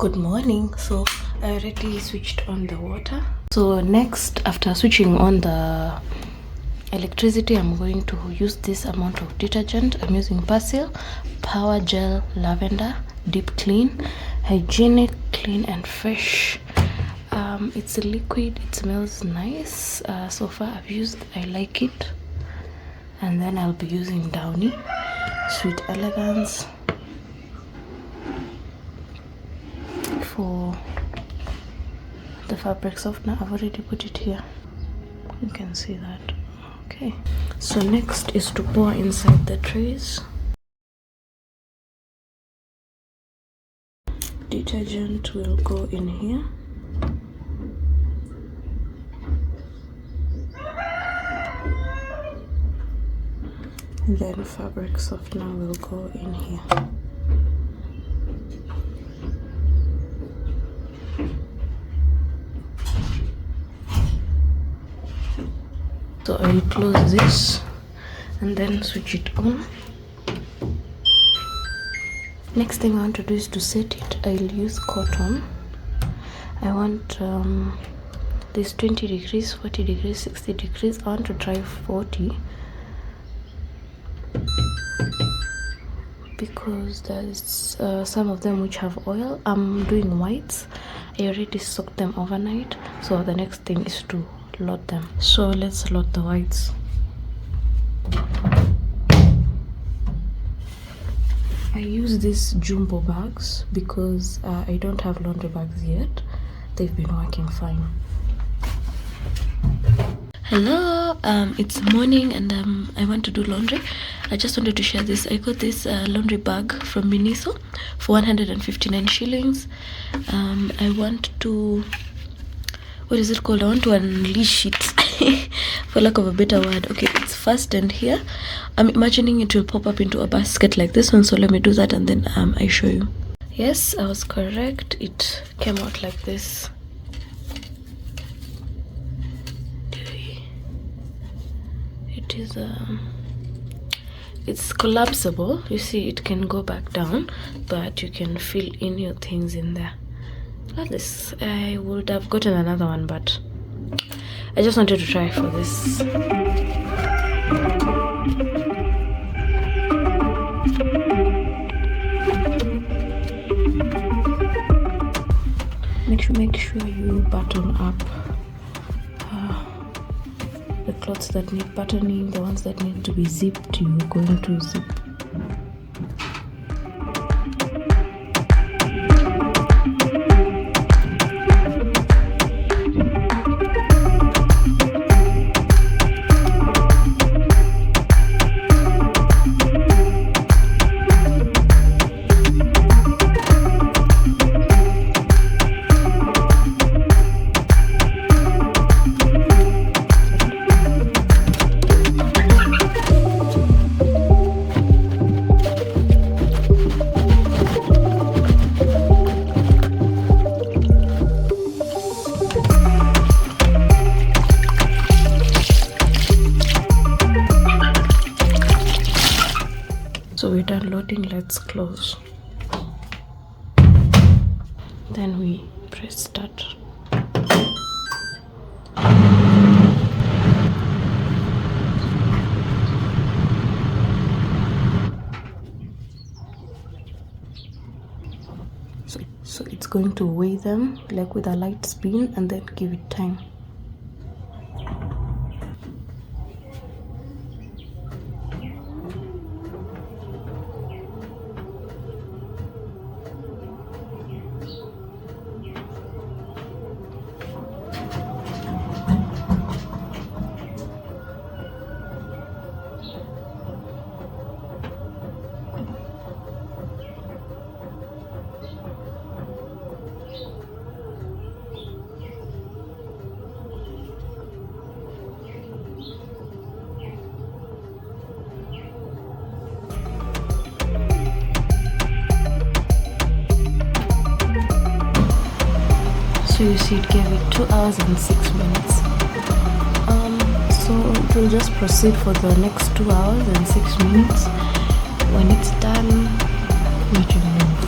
Good morning. So I already switched on the water. So next, after switching on the electricity, I'm going to use this amount of detergent. I'm using Persil Power Gel Lavender Deep Clean, hygienic, clean and fresh. It's a liquid, it smells nice. So far I've used, I like it. And then I'll be using Downy Sweet Elegance for the fabric softener. I've already put it here, you can see that. Okay, so next is to pour inside the trays. Detergent will go in here. And then fabric softener will go in here. So I will close this and then switch it on. Next thing I want to do is to set it. I'll use cotton. I want this 20 degrees, 40 degrees, 60 degrees. I want to try 40 because there's some of them which have oil. I'm doing whites. I already soaked them overnight, so the next thing is to load them. So let's load the whites. I use these jumbo bags because I don't have laundry bags yet. They've been working fine. Hello, it's morning and I want to do laundry. I just wanted to share this. I got this laundry bag from Miniso for 159 shillings. I want to, what is it called? I want to unleash it for lack of a better word. Okay, it's fastened here. I'm imagining it will pop up into a basket like this one, so let me do that and then I show you. Yes, I was correct. It came out like this. It is it's collapsible. You see, it can go back down, but you can fill in your things in there. Like this. I would have gotten another one, but I just wanted to try for this. Make sure you button up the clothes that need buttoning. The ones that need to be zipped, you're going to zip. So we're done loading, let's close. Then we press start. So it's going to weigh them like with a light spin and then give it time. So you see it gave it 2 hours and 6 minutes. So it will just proceed for the next 2 hours and 6 minutes. When it's done, let you know.